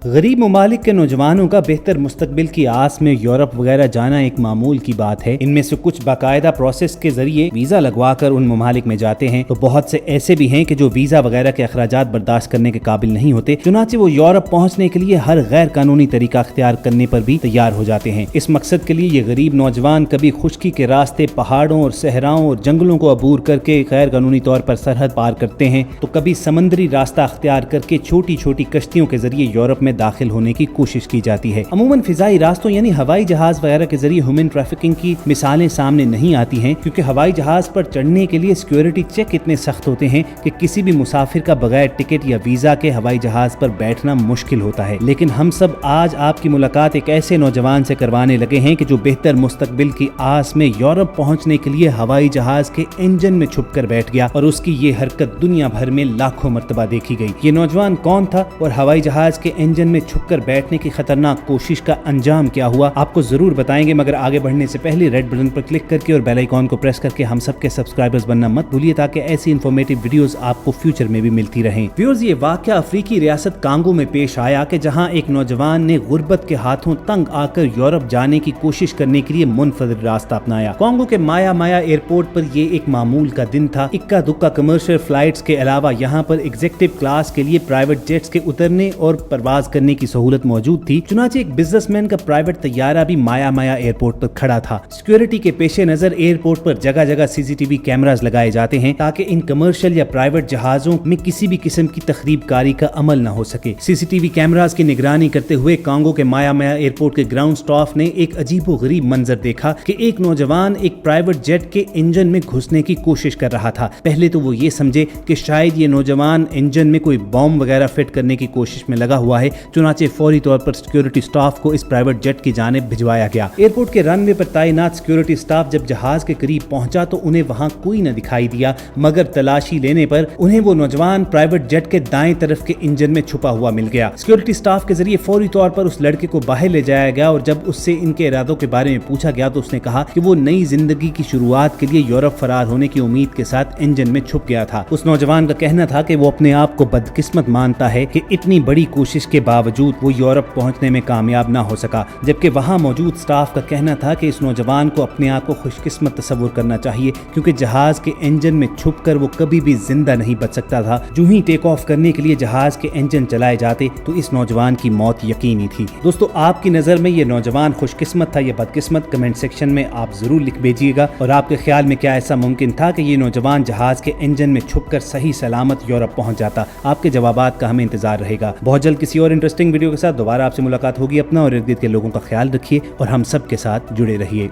गरीब ममालिक के नौजवानों का बेहतर मुस्तकबिल की आस में यूरोप वगैरह जाना एक मामूल की बात है। इनमें से कुछ बाकायदा प्रोसेस के जरिए वीजा लगवा कर उन ममालिक में जाते हैं, तो बहुत से ऐसे भी हैं कि जो वीजा वगैरह के अखराजात बर्दाश्त करने के काबिल नहीं होते, चुनाचे वो यूरोप पहुंचने के लिए हर गैर कानूनी तरीका अख्तियार करने पर भी तैयार हो जाते हैं। इस मकसद के लिए ये गरीब नौजवान कभी खुश्की के रास्ते पहाड़ों और सहराओं और जंगलों को अबूर करके गैर कानूनी तौर पर सरहद पार करते हैं, तो कभी समंदरी रास्ता अख्तियार करके छोटी छोटी कश्तियों के जरिए यूरोप में दाखिल होने की कोशिश की जाती है। अमूमन फिजाई रास्तों यानी हवाई जहाज वगैरह के जरिए ह्यूमन ट्रैफिकिंग की मिसालें सामने नहीं आती हैं, क्योंकि हवाई जहाज पर चढ़ने के लिए सिक्योरिटी चेक इतने सख्त होते हैं कि किसी भी मुसाफिर का बगैर टिकट या वीजा के हवाई जहाज पर बैठना मुश्किल होता है। लेकिन हम सब आज आपकी मुलाकात एक ऐसे नौजवान से करवाने लगे हैं कि जो बेहतर मुस्तकबिल की आस में यूरोप पहुंचने के लिए हवाई जहाज के इंजन में छुप कर बैठ गया, और उसकी ये हरकत दुनिया भर में लाखों मर्तबा देखी गई। ये नौजवान कौन था और हवाई जहाज के इंजन में छुपकर बैठने की खतरनाक कोशिश का अंजाम क्या हुआ, आपको जरूर बताएंगे। मगर आगे बढ़ने से पहले रेड बटन पर क्लिक करके और बेल आइकॉन को प्रेस करके हम सबके सब्सक्राइबर्स बनना मत भूलिए, ताकि ऐसी इन्फॉर्मेटिव वीडियोस आपको फ्यूचर में भी मिलती रहें। व्यूअर्स, ये वाकया अफ्रीकी रियासत कांगो में पेश आया कि जहां एक नौजवान ने गुर्बत के हाथों तंग आकर यूरोप जाने की कोशिश करने के लिए मुनफरद रास्ता अपनाया। कांगो के माया माया एयरपोर्ट पर ये एक मामूल का दिन था। इक्का दुक्का कमर्शियल फ्लाइट्स के अलावा यहाँ पर एग्जीक्यूटिव क्लास के लिए प्राइवेट जेट्स के उतरने और परवाज करने की सहूलत मौजूद थी। चुनाचे एक बिजनेसमैन का प्राइवेट तैयारा भी माया माया एयरपोर्ट पर खड़ा था। सिक्योरिटी के पेशे नजर एयरपोर्ट पर जगह जगह सीसीटीवी कैमरास लगाए जाते हैं, ताकि इन कमर्शियल या प्राइवेट जहाजों में किसी भी किस्म की तखरीबकारी का अमल न हो सके। सीसीटीवी कैमरास की निगरानी करते हुए कांगो के माया माया एयरपोर्ट के ग्राउंड स्टाफ ने एक अजीबो गरीब मंजर देखा कि एक नौजवान एक प्राइवेट जेट के इंजन में घुसने की कोशिश कर रहा था। पहले तो वो ये समझे कि शायद ये नौजवान इंजन में कोई बॉम्ब वगैरह फिट करने की कोशिश में लगा हुआ है। चुनाचे फौरी तौर पर सिक्योरिटी स्टाफ को इस प्राइवेट जेट की जानिब भिजवाया गया। एयरपोर्ट के रनवे पर तैनात सिक्योरिटी स्टाफ जब जहाज के करीब पहुंचा तो उन्हें वहां कोई न दिखाई दिया, मगर तलाशी लेने पर उन्हें वो नौजवान प्राइवेट जेट के दाएं तरफ के इंजन में छुपा हुआ मिल गया। सिक्योरिटी स्टाफ के जरिए फौरी तौर पर उस लड़के को बाहर ले जाया गया, और जब उससे इनके इरादों के बारे में पूछा गया तो उसने कहा कि वो नई जिंदगी की शुरुआत के लिए यूरोप फरार होने की उम्मीद के साथ इंजन में छुप गया था। उस नौजवान का कहना था कि वो अपने आप को बदकिस्मत मानता है कि इतनी बड़ी कोशिश के बावजूद वो यूरोप पहुंचने में कामयाब ना हो सका, जबकि वहां मौजूद स्टाफ का कहना था कि इस नौजवान को अपने आप को खुशकिस्मत तस्वुर करना चाहिए, क्योंकि जहाज के इंजन में छुपकर वो कभी भी जिंदा नहीं बच सकता था। जो ही टेक ऑफ करने के लिए जहाज के इंजन चलाए जाते तो इस नौजवान की मौत यकीनी थी। दोस्तों, आपकी नजर में ये नौजवान खुशकिस्मत था या बदकिस्मत, कमेंट सेक्शन में आप जरूर लिख भेजिएगा। और आपके ख्याल में क्या ऐसा मुमकिन था कि ये नौजवान जहाज के इंजन में छुपकर सही सलामत यूरोप पहुंच जाता? आपके जवाबात का हमें इंतजार रहेगा। बहुत जल्द किसी और इंटरेस्टिंग वीडियो के साथ दोबारा आपसे मुलाकात होगी। अपना और इर्द गिर्द के लोगों का ख्याल रखिए और हम सब के साथ जुड़े रहिए।